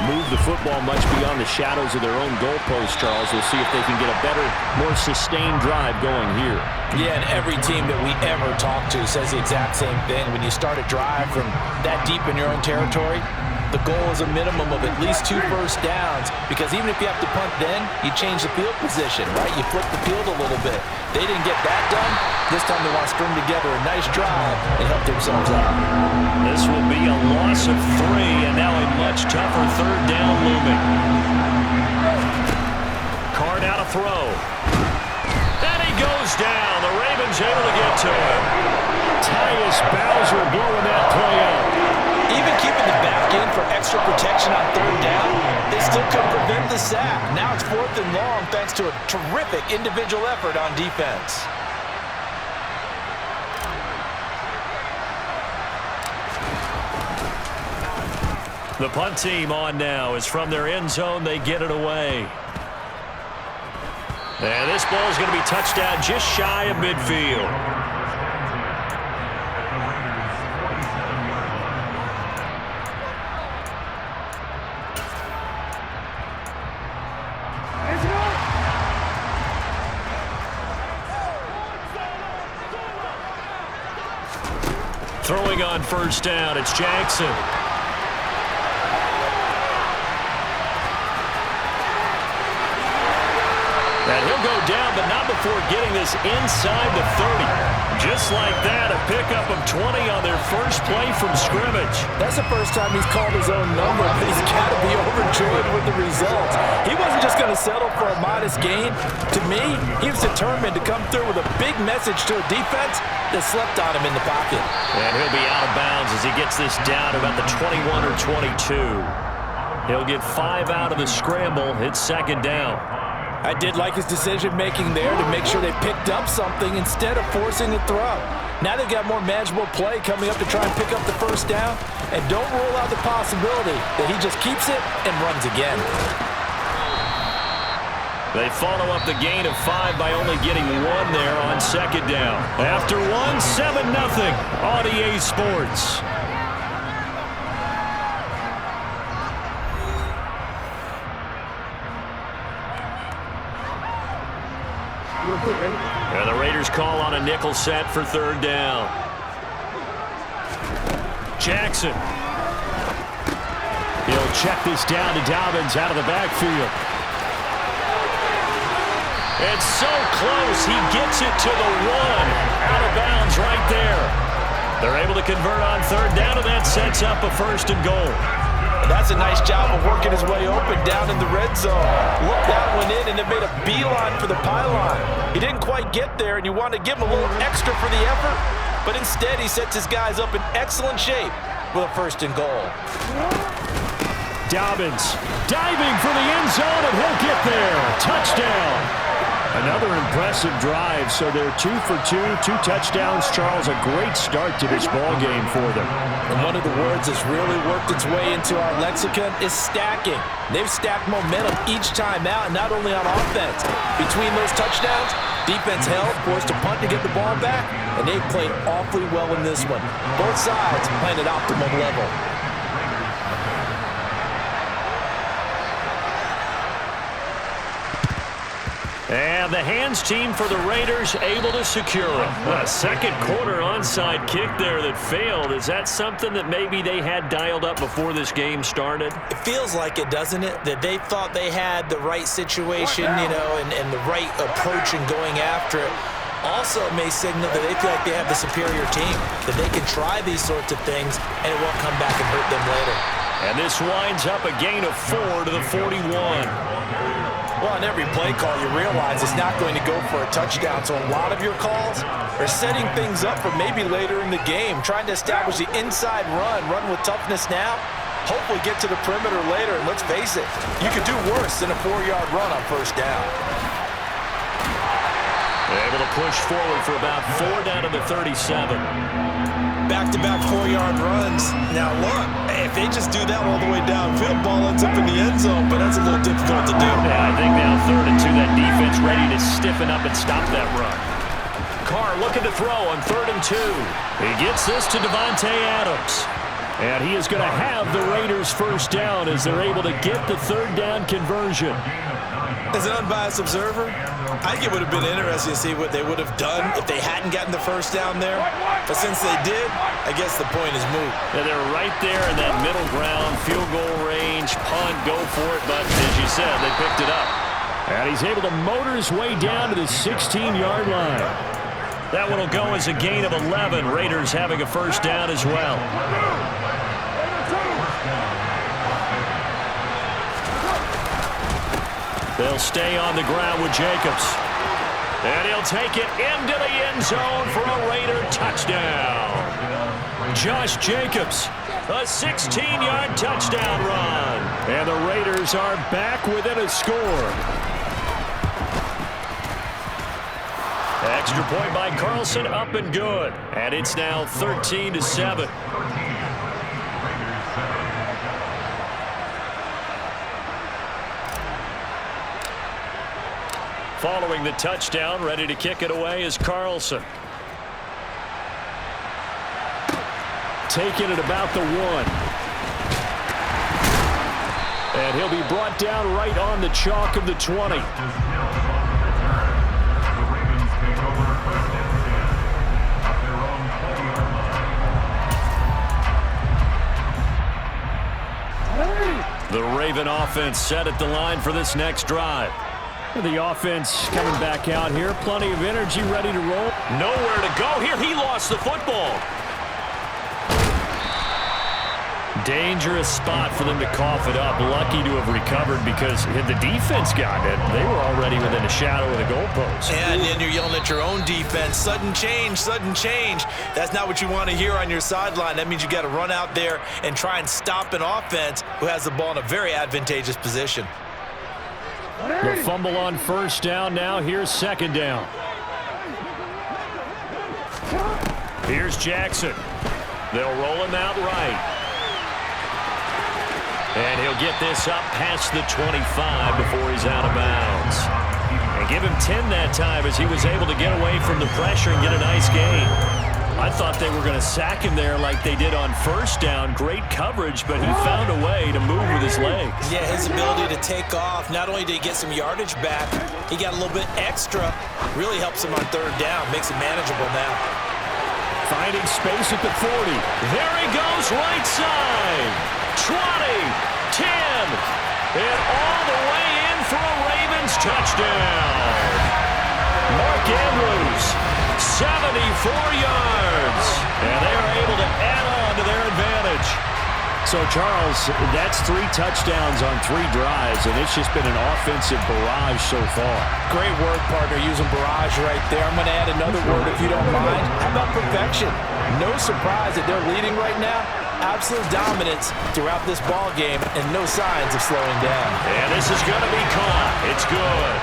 move the football much beyond the shadows of their own goalpost, Charles. We'll see if they can get a better, more sustained drive going here. Yeah, and every team that we ever talk to says the exact same thing. When you start a drive from that deep in your own territory, the goal is a minimum of at least 2 first downs, because even if you have to punt then, you change the field position, right? You flip the field a little bit. They didn't get that done. This time they want to string together a nice drive and help themselves out. This will be a loss of 3, and now a much tougher third down looming. Card out a throw. And he goes down. The Ravens able to get to him. Tyus Bowser blowing that play up. Even keeping the back in for extra protection on third down, they still couldn't prevent the sack. Now it's 4th and long thanks to a terrific individual effort on defense. The punt team on now is from their end zone. They get it away. And this ball is going to be touched down just shy of midfield. Throwing on first down, it's Jackson. And he'll go down, but not before getting this inside the 30. Just like that, a pickup of 20 on their first play from scrimmage. That's the first time he's called his own number, but he's got to be overjoyed with the results. He wasn't just going to settle for a modest gain. To me, he was determined to come through with a big message to a defense that slept on him in the pocket. And he'll be out of bounds as he gets this down to about the 21 or 22. He'll get 5 out of the scramble. It's second down. I did like his decision-making there to make sure they picked up something instead of forcing a throw. Now they've got more manageable play coming up to try and pick up the first down. And don't rule out the possibility that he just keeps it and runs again. They follow up the gain of 5 by only getting 1 there on second down. After 1, 7-0 on EA Sports. And the Raiders call on a nickel set for third down. Jackson. He'll check this down to Dobbins out of the backfield. It's so close. He gets it to the 1. Out of bounds right there. They're able to convert on third down, and that sets up a 1st and goal. That's a nice job of working his way open down in the red zone. Looked that one in, and it made a beeline for the pylon. He didn't quite get there, and you want to give him a little extra for the effort, but instead he sets his guys up in excellent shape with a 1st and goal. Dobbins diving for the end zone, and he'll get there. Touchdown. Another impressive drive, so they're 2 for 2, 2 touchdowns. Charles, a great start to this ball game for them. And one of the words that's really worked its way into our lexicon is stacking. They've stacked momentum each time out, not only on offense. Between those touchdowns, defense held, forced to punt to get the ball back, and they've played awfully well in this one. Both sides playing at optimum level. And the hands team for the Raiders able to secure it. A second quarter onside kick there that failed. Is that something that maybe they had dialed up before this game started? It feels like it, doesn't it? That they thought they had the right situation, you know, and the right approach in going after it. Also, it may signal that they feel like they have the superior team, that they can try these sorts of things, and it won't come back and hurt them later. And this winds up a gain of 4 to the 41. Well, on every play call, you realize it's not going to go for a touchdown, so a lot of your calls are setting things up for maybe later in the game, trying to establish the inside run with toughness now, hopefully get to the perimeter later, and let's face it, you could do worse than a 4-yard run on first down. They're able to push forward for about 4 down to the 37. Back-to-back 4-yard runs. Now look, if they just do that all the way downfield, ball ends up in the end zone, but that's a little difficult to do. Yeah, I think now 3rd and 2, that defense ready to stiffen up and stop that run. Carr looking to throw on 3rd and 2. He gets this to Devontae Adams. And he is going to have the Raiders first down as they're able to get the third down conversion. As an unbiased observer, I think it would have been interesting to see what they would have done if they hadn't gotten the first down there. But since they did, I guess the point is moot. Yeah, they're right there in that middle ground, field goal range, punt, go for it. But as you said, they picked it up. And he's able to motor his way down to the 16-yard line. That one will go as a gain of 11. Raiders having a first down as well. They'll stay on the ground with Jacobs. And he'll take it into the end zone for a Raider touchdown. Josh Jacobs, a 16-yard touchdown run. And the Raiders are back within a score. Extra point by Carlson, up and good. And it's now 13-7. Following the touchdown, ready to kick it away is Carlson. Taking it about the 1. And he'll be brought down right on the chalk of the 20. The Raven offense set at the line for this next drive. The offense coming back out here. Plenty of energy, ready to roll. Nowhere to go here. He lost the football. Dangerous spot for them to cough it up. Lucky to have recovered because had the defense gotten it, they were already within a shadow of the goalpost. And then you're yelling at your own defense. Sudden change, sudden change. That's not what you want to hear on your sideline. That means you got to run out there and try and stop an offense who has the ball in a very advantageous position. The fumble on first down now. Here's second down. Here's Jackson. They'll roll him out right. And he'll get this up past the 25 before he's out of bounds. And give him 10 that time as he was able to get away from the pressure and get a nice gain. I thought they were going to sack him there like they did on first down. Great coverage, but he found a way to move with his legs. Yeah, his ability to take off. Not only did he get some yardage back, he got a little bit extra. Really helps him on third down. Makes it manageable now. Finding space at the 40. There he goes, right side. 20, 10, and all the way in for a Ravens touchdown. Mark Andrews, 74 yards, and they are able to add on to their advantage. So, Charles, that's 3 touchdowns on 3 drives, and it's just been an offensive barrage so far. Great word, partner, using barrage right there. I'm going to add another word if you don't mind. How about perfection? No surprise that they're leading right now. Absolute dominance throughout this ball game and no signs of slowing down. And this is going to be caught. It's good.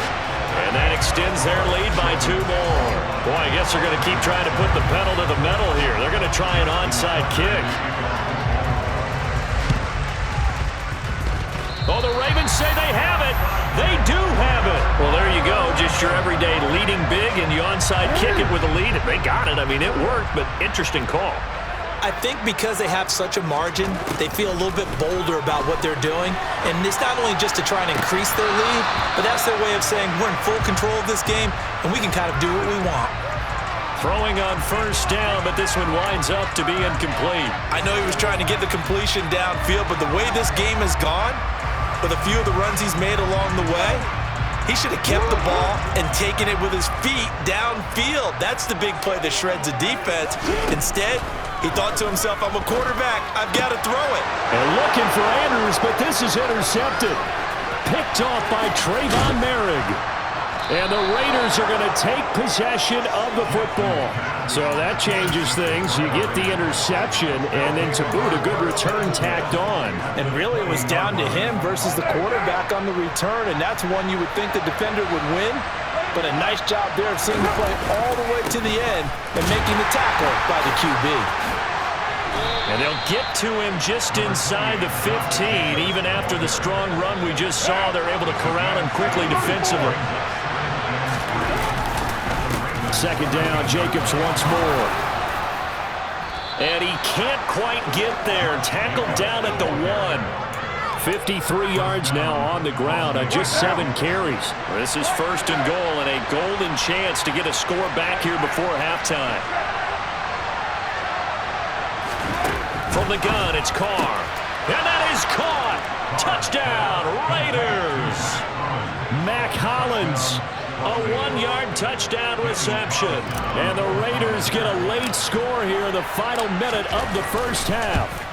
And that extends their lead by 2 more. Boy, I guess they're going to keep trying to put the pedal to the metal here. They're going to try an onside kick. Oh, the Ravens say they have it. They do have it. Well, there you go. Just your everyday leading big and you onside kick it with a lead. They got it. I mean, it worked, but interesting call. I think because they have such a margin, they feel a little bit bolder about what they're doing. And it's not only just to try and increase their lead, but that's their way of saying we're in full control of this game, and we can kind of do what we want. Throwing on first down, but this one winds up to be incomplete. I know he was trying to get the completion downfield, but the way this game has gone, with a few of the runs he's made along the way, he should have kept the ball and taken it with his feet downfield. That's the big play that shreds a defense. Instead, he thought to himself, I'm a quarterback. I've got to throw it. And looking for Andrews, but this is intercepted. Picked off by Trayvon Merrick. And the Raiders are going to take possession of the football. So that changes things. You get the interception, and then to boot, a good return tacked on. And really, it was down to him versus the quarterback on the return, and that's one you would think the defender would win. But a nice job there of seeing the play all the way to the end and making the tackle by the QB. And they'll get to him just inside the 15. Even after the strong run we just saw, they're able to corral him quickly defensively. Second down, Jacobs once more. And he can't quite get there. Tackled down at the 1. 53 yards now on the ground on just 7 carries. This is 1st and goal and a golden chance to get a score back here before halftime. From the gun, it's Carr. And that is caught. Touchdown, Raiders. Mac Hollins, a 1-yard touchdown reception. And the Raiders get a late score here in the final minute of the first half.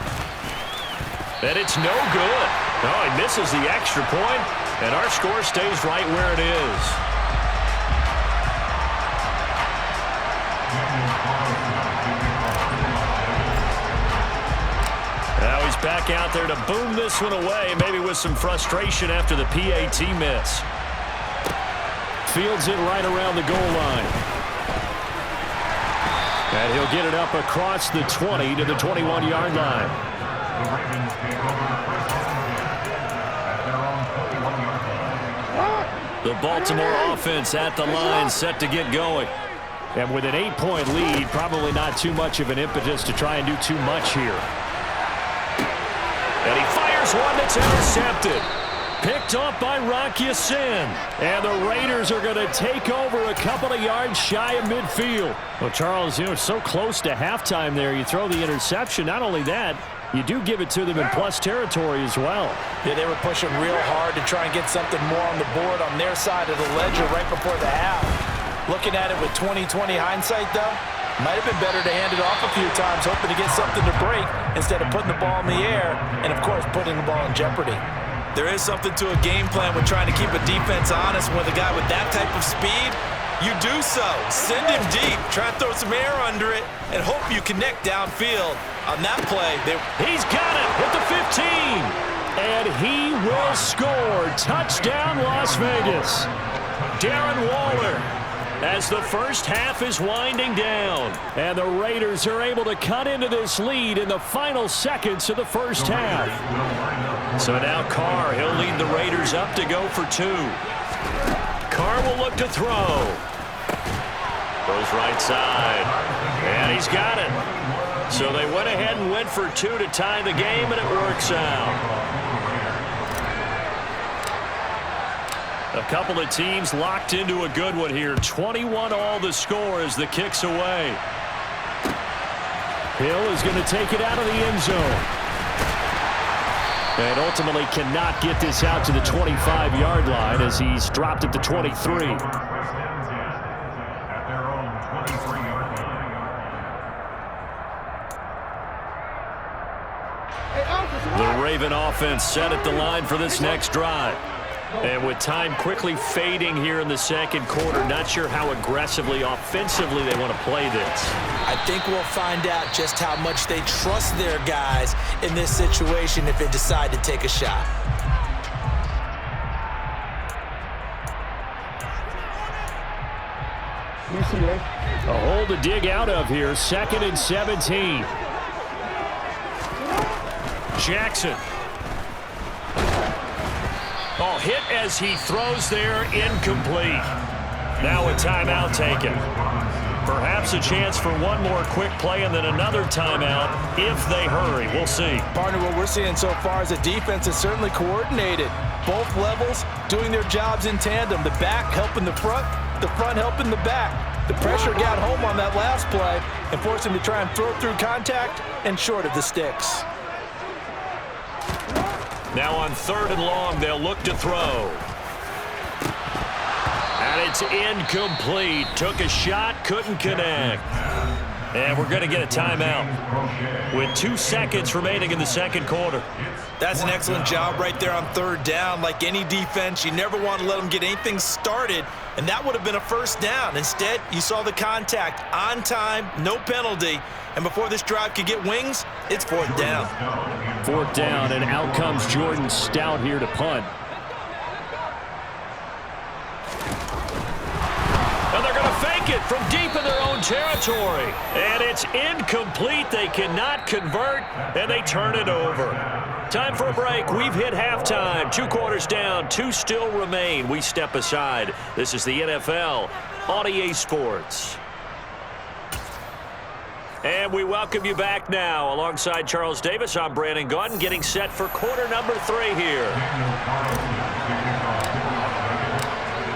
And it's no good. Oh, he misses the extra point, and our score stays right where it is. Now he's back out there to boom this one away, maybe with some frustration after the PAT miss. Fields it right around the goal line. And he'll get it up across the 20 to the 21-yard line. The Baltimore offense at the line, set to get going. And with an 8-point lead, probably not too much of an impetus to try and do too much here. And he fires one that's intercepted. Picked off by Rocky Sin. And the Raiders are going to take over a couple of yards shy of midfield. Well, Charles, so close to halftime there. You throw the interception. Not only that, you do give it to them in plus territory as well. Yeah, they were pushing real hard to try and get something more on the board on their side of the ledger right before the half. Looking at it with 20/20 hindsight, though, might have been better to hand it off a few times, hoping to get something to break instead of putting the ball in the air and, of course, putting the ball in jeopardy. There is something to a game plan with trying to keep a defense honest. With a guy with that type of speed, you do so. Send him deep, try to throw some air under it, and hope you connect downfield. On that play, he's got it with the 15. And he will score. Touchdown, Las Vegas. Darren Waller, as the first half is winding down. And the Raiders are able to cut into this lead in the final seconds of the first half. So now Carr, he'll lead the Raiders up to go for 2. Carr will look to throw. Goes right side. And he's got it. So they went ahead and went for 2 to tie the game, and it works out. A couple of teams locked into a good one here. 21-all the score as the kick's away. Hill is going to take it out of the end zone. And ultimately cannot get this out to the 25-yard line as he's dropped at the 23. The Raven offense set at the line for this next drive. And with time quickly fading here in the second quarter, not sure how aggressively, offensively they want to play this. I think we'll find out just how much they trust their guys in this situation if they decide to take a shot. A hole to dig out of here. 2nd and 17. Jackson. Oh, hit as he throws there, incomplete. Now a timeout taken. Perhaps a chance for one more quick play and then another timeout if they hurry. We'll see. Partner, what we're seeing so far is a defense that's certainly coordinated. Both levels doing their jobs in tandem. The back helping the front helping the back. The pressure got home on that last play and forced him to try and throw through contact and short of the sticks. Now on 3rd and long, they'll look to throw. And it's incomplete. Took a shot, couldn't connect. And we're going to get a timeout with 2 seconds remaining in the second quarter. That's an excellent job right there on 3rd down. Like any defense, you never want to let them get anything started, and that would have been a first down. Instead, you saw the contact on time, no penalty, and before this drive could get wings, it's 4th down. 4th down, and out comes Jordan Stout here to punt. And they're going to fake it from deep in their own territory. And it's incomplete. They cannot convert, and they turn it over. Time for a break. We've hit halftime. 2 quarters down. 2 still remain. We step aside. This is the NFL on EA Sports. And we welcome you back now. Alongside Charles Davis, I'm Brandon Gaudin, getting set for quarter number 3 here.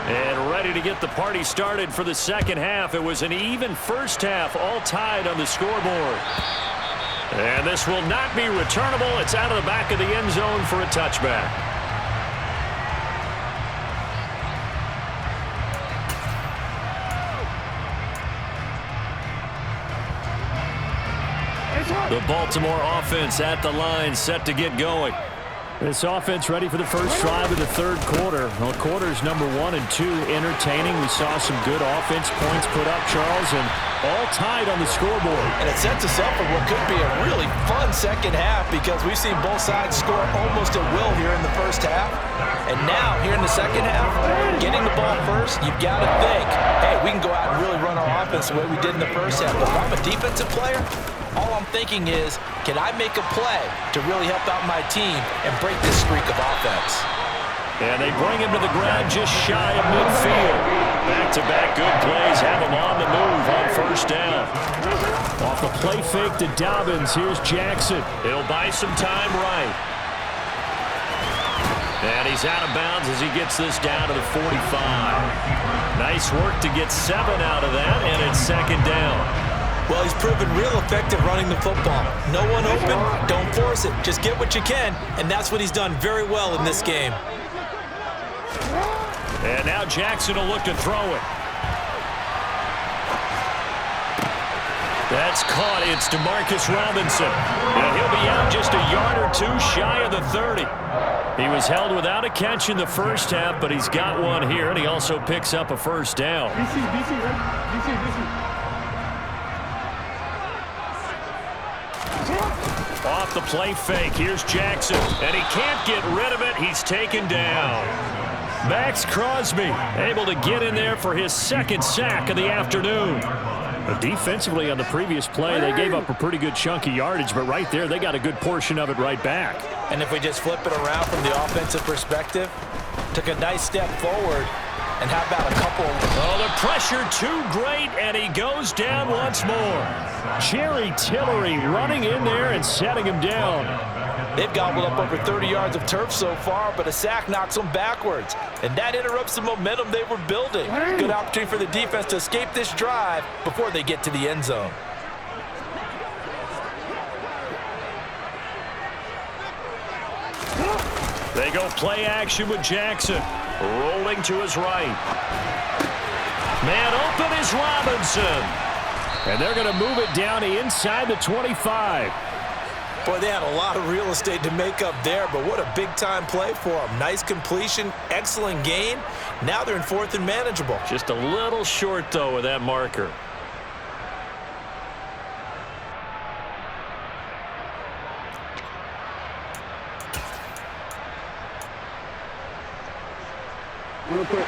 And ready to get the party started for the second half. It was an even first half, all tied on the scoreboard. And this will not be returnable. It's out of the back of the end zone for a touchback. The Baltimore offense at the line, set to get going. This offense ready for the first drive of the third quarter. Well, quarters number 1 and 2 entertaining. We saw some good offense points put up, Charles, and all tied on the scoreboard. And it sets us up for what could be a really fun second half because we've seen both sides score almost at will here in the first half. And now, here in the second half, getting the ball first, you've got to think, hey, we can go out and really run our offense the way we did in the first half. But if I'm a defensive player, all I'm thinking is, can I make a play to really help out my team and break this streak of offense? And they bring him to the ground just shy of midfield. Back-to-back good plays have him on the move on first down. Off the play fake to Dobbins, here's Jackson. He'll buy some time right. And he's out of bounds as he gets this down to the 45. Nice work to get 7 out of that, and it's second down. Well, he's proven real effective running the football. No one open, don't force it. Just get what you can, and that's what he's done very well in this game. And now Jackson will look to throw it. That's caught. It's DeMarcus Robinson. And he'll be out just a yard or 2 shy of the 30. He was held without a catch in the first half, but he's got one here, and he also picks up a first down. Off the play fake, here's Jackson, and he can't get rid of it. He's taken down. Max Crosby able to get in there for his second sack of the afternoon. But defensively on the previous play, they gave up a pretty good chunk of yardage, but right there, they got a good portion of it right back. And if we just flip it around from the offensive perspective, took a nice step forward, and how about a couple? Oh, the pressure too great, and he goes down once more. Jerry Tillery running in there and setting him down. They've gobbled up over 30 yards of turf so far, but a sack knocks them backwards. And that interrupts the momentum they were building. Good opportunity for the defense to escape this drive before they get to the end zone. They go play action with Jackson. Rolling to his right. Man open is Robinson. And they're going to move it down to inside the 25. Boy, they had a lot of real estate to make up there, but what a big-time play for them. Nice completion, excellent gain. Now they're in 4th and manageable. Just a little short, though, with that marker. Real quick.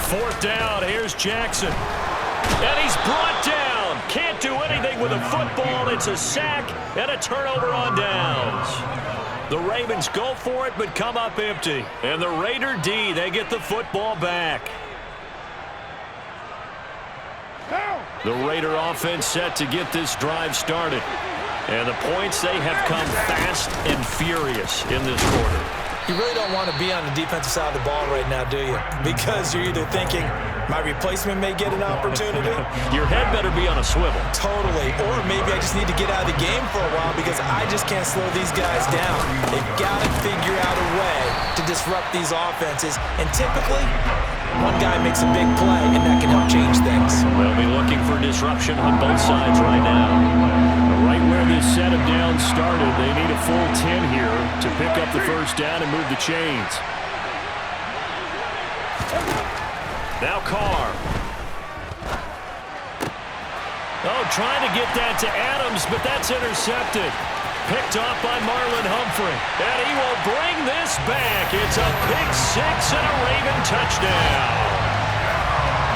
Fourth down, here's Jackson. And he's brought down. Can't do anything with a football. It's a sack and a turnover on downs. The Ravens go for it but come up empty. And the Raider D, they get the football back. The Raider offense set to get this drive started. And the points, they have come fast and furious in this quarter. You really don't want to be on the defensive side of the ball right now, do you? Because you're either thinking, my replacement may get an opportunity. Your head better be on a swivel. Totally. Or maybe I just need to get out of the game for a while because I just can't slow these guys down. They've got to figure out a way to disrupt these offenses. And typically, one guy makes a big play, and that can help change things. They'll be looking for disruption on both sides right now. Right where this set of downs started, they need a full 10 here to pick up the first down and move the chains. Now Carr. Oh, trying to get that to Adams, but that's intercepted. Picked off by Marlon Humphrey. And he will bring this back. It's a pick six and a Raven touchdown.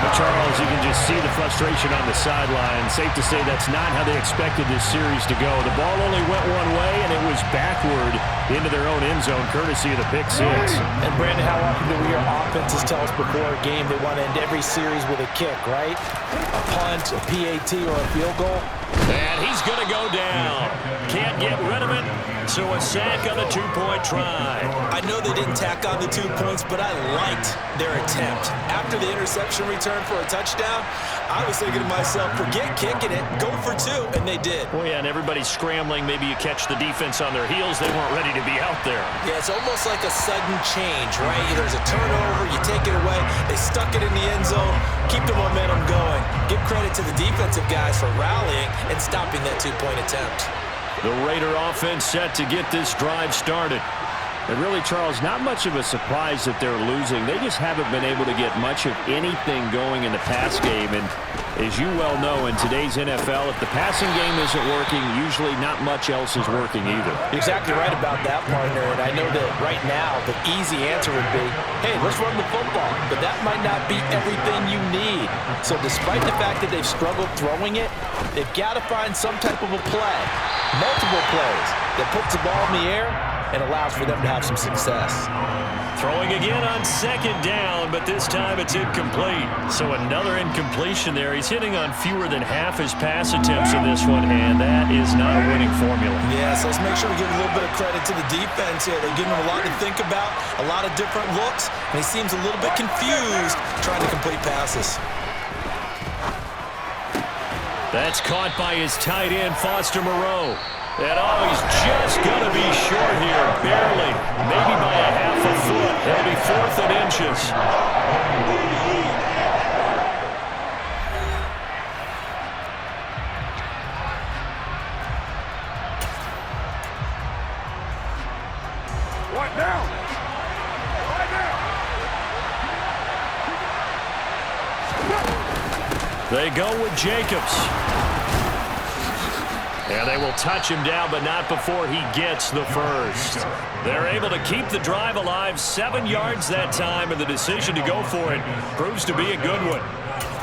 Well, Charles, you can just see the frustration on the sideline. Safe to say that's not how they expected this series to go. The ball only went one way, and it was backward into their own end zone, courtesy of the pick six. And, Brandon, how often do we hear offenses tell us before a game they want to end every series with a kick, right? A punt, a PAT, or a field goal? And he's going to go down. Can't get rid of it, so a sack on the two-point try. I know they didn't tack on the 2 points, but I liked their attempt. After the interception return for a touchdown, I was thinking to myself, forget kicking it, go for 2, and they did. Well, yeah, and everybody's scrambling. Maybe you catch the defense on their heels. They weren't ready to be out there. Yeah, it's almost like a sudden change, right? There's a turnover, you take it away, they stuck it in the end zone, keep the momentum going. Give credit to the defensive guys for rallying and stopping that 2-point attempt. The Raider offense set to get this drive started. And really, Charles, not much of a surprise that they're losing. They just haven't been able to get much of anything going in the pass game. And as you well know, in today's NFL, if the passing game isn't working, usually not much else is working either. You're exactly right about that, partner. And I know that right now the easy answer would be, hey, let's run the football. But that might not be everything you need. So despite the fact that they've struggled throwing it, they've got to find some type of a play, multiple plays, that puts the ball in the air and allows for them to have some success. Throwing again on second down, but this time it's incomplete. So another incompletion there. He's hitting on fewer than half his pass attempts in this one, and that is not a winning formula. Yeah, so let's make sure we give a little bit of credit to the defense here. They're giving him a lot to think about, a lot of different looks, and he seems a little bit confused trying to complete passes. That's caught by his tight end, Foster Moreau. And he's just going to be short here, barely, maybe by a half a foot. It'll be 4th and inches. Right now. They go with Jacobs. And they will touch him down, but not before he gets the first. They're able to keep the drive alive, 7 yards that time, and the decision to go for it proves to be a good one.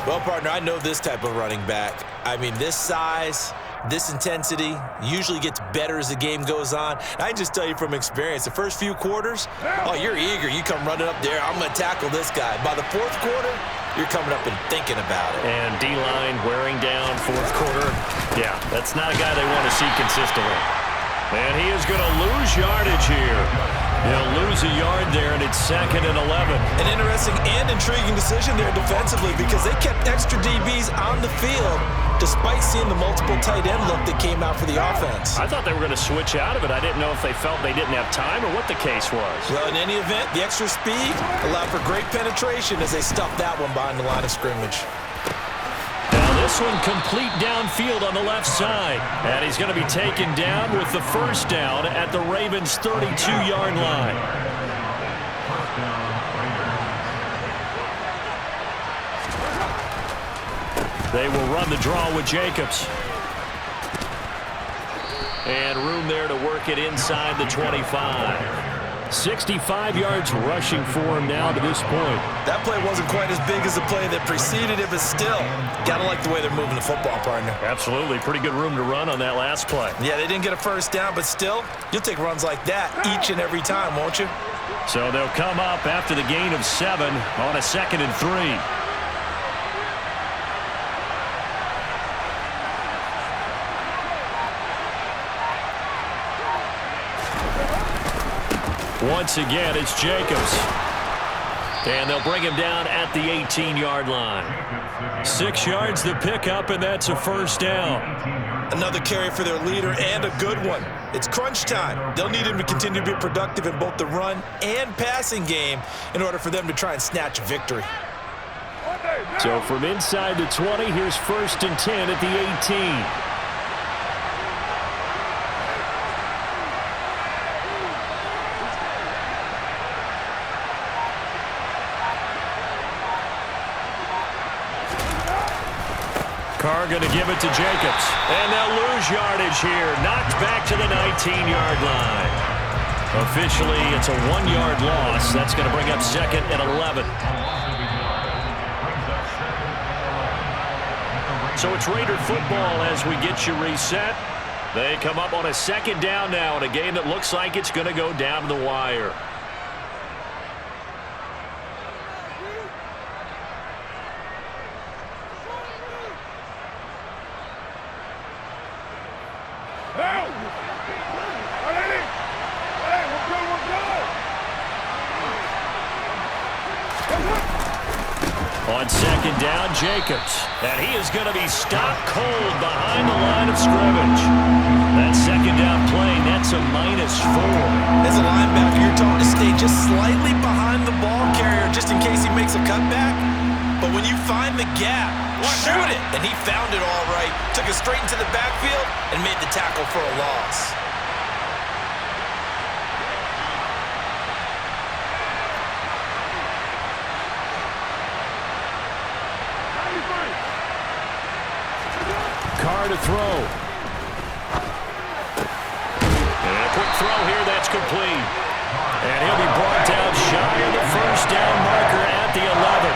Well, partner, I know this type of running back. I mean, this size, this intensity usually gets better as the game goes on. And I can just tell you from experience, the first few quarters, oh, you're eager. You come running up there, I'm going to tackle this guy. By the 4th quarter, you're coming up and thinking about it. And D-line wearing down 4th quarter. Yeah, that's not a guy they want to see consistently. And he is going to lose yardage here. He'll lose a yard there, and it's 2nd and 11. An interesting and intriguing decision there defensively because they kept extra DBs on the field despite seeing the multiple tight end look that came out for the offense. I thought they were going to switch out of it. I didn't know if they felt they didn't have time or what the case was. Well, in any event, the extra speed allowed for great penetration as they stuffed that one behind the line of scrimmage. Now this one complete downfield on the left side. And he's going to be taken down with the first down at the Ravens' 32-yard line. They will run the draw with Jacobs. And room there to work it inside the 25. 65 yards rushing for him now to this point. That play wasn't quite as big as the play that preceded it, but still, gotta like the way they're moving the football, partner. Absolutely. Pretty good room to run on that last play. Yeah, they didn't get a first down, but still, you'll take runs like that each and every time, won't you? So they'll come up after the gain of 7 on a 2nd and 3. Once again, it's Jacobs. And they'll bring him down at the 18-yard line. 6 yards to pick up, and that's a first down. Another carry for their leader, and a good one. It's crunch time. They'll need him to continue to be productive in both the run and passing game in order for them to try and snatch a victory. So from inside the 20, here's 1st and 10 at the 18. Carr going to give it to Jacobs. And they'll lose yardage here. Knocked back to the 19-yard line. Officially, it's a 1-yard loss. That's going to bring up 2nd and 11. So it's Raider football as we get you reset. They come up on a second down now in a game that looks like it's going to go down to the wire. On second down, Jacobs. And he is going to be stopped cold behind the line of scrimmage. That second down play, that's a -4. As a linebacker, you're told to stay just slightly behind the ball carrier just in case he makes a cutback. But when you find the gap, shoot it. And he found it all right. Took it straight into the backfield and made the tackle for a loss. Carr to throw. And a quick throw here, that's complete. And he'll be brought down shy of the first down marker at the 11.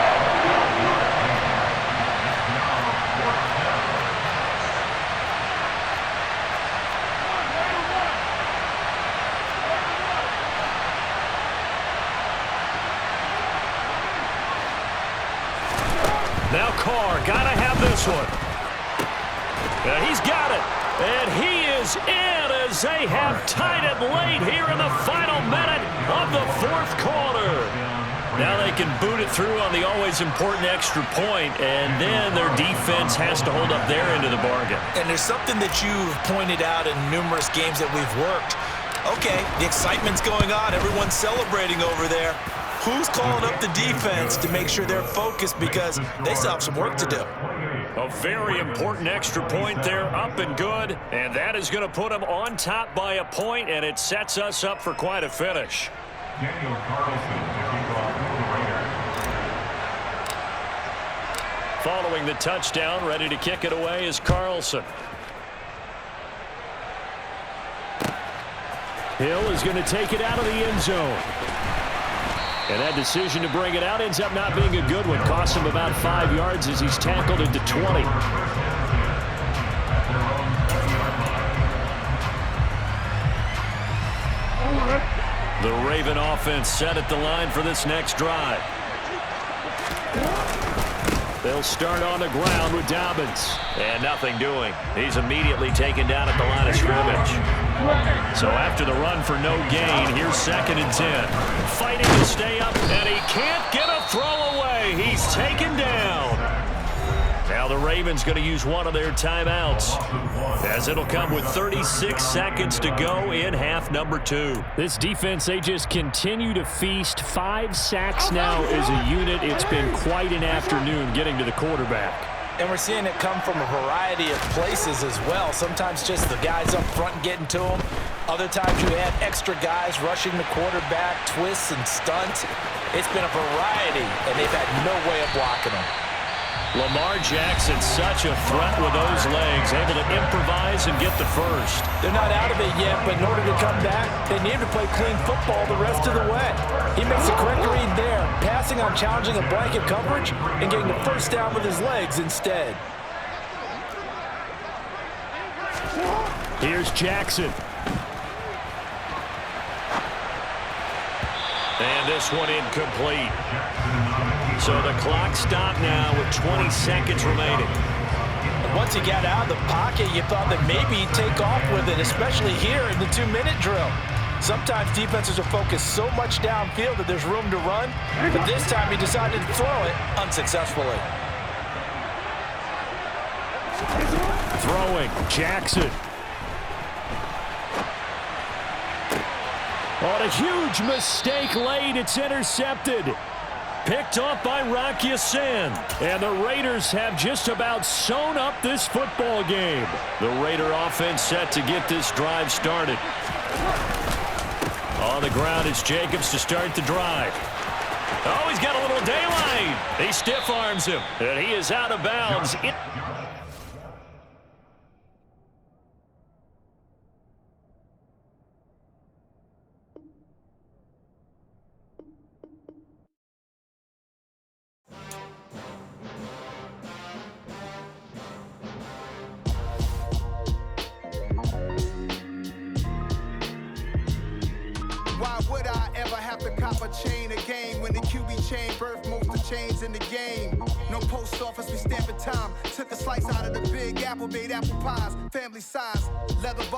Now Carr, gotta have this one. And he's got it. And he is in as they have tied it late here in the final minute of the fourth quarter. Now they can boot it through on the always important extra point, and then their defense has to hold up their end of the bargain. And there's something that you've pointed out in numerous games that we've worked. Okay, the excitement's going on. Everyone's celebrating over there. Who's calling up the defense to make sure they're focused because they still have some work to do? A very important extra point there, up and good. And that is going to put them on top by a point, and it sets us up for quite a finish. Following the touchdown, ready to kick it away is Carlson. Hill is going to take it out of the end zone. And that decision to bring it out ends up not being a good one. Costs him about 5 yards as he's tackled into 20. The Raven offense set at the line for this next drive. They'll start on the ground with Dobbins. And nothing doing. He's immediately taken down at the line of scrimmage. So after the run for no gain, here's 2nd and 10. Fighting to stay up, and he can't get a throw away. He's taken down. Now the Ravens going to use one of their timeouts, as it'll come with 36 seconds to go in half number 2. This defense, they just continue to feast. 5 sacks now as a unit. It's been quite an afternoon getting to the quarterback. And we're seeing it come from a variety of places as well. Sometimes just the guys up front and getting to them. Other times you add extra guys rushing the quarterback, twists and stunts. It's been a variety, and they've had no way of blocking them. Lamar Jackson, such a threat with those legs, able to improvise and get the first. They're not out of it yet, but in order to come back, they need to play clean football the rest of the way. He makes a correct read there, passing on challenging a blanket coverage and getting the first down with his legs instead. Here's Jackson. And this one incomplete. So the clock stopped now with 20 seconds remaining. And once he got out of the pocket, you thought that maybe he'd take off with it, especially here in the 2-minute drill. Sometimes defenses will focus so much downfield that there's room to run, but this time he decided to throw it unsuccessfully. Throwing, Jackson. On a huge mistake late, it's intercepted. Picked off by Rock Ya-Sin. And the Raiders have just about sewn up this football game. The Raider offense set to get this drive started. On the ground, it's Jacobs to start the drive. Oh, he's got a little daylight. He stiff arms him, and he is out of bounds. Why would I ever have to cop a chain again when the QB chain birthed most of chains in the game? No post office, we stamping time. Took a slice out of the Big Apple, made apple pies, family size, leather bomber.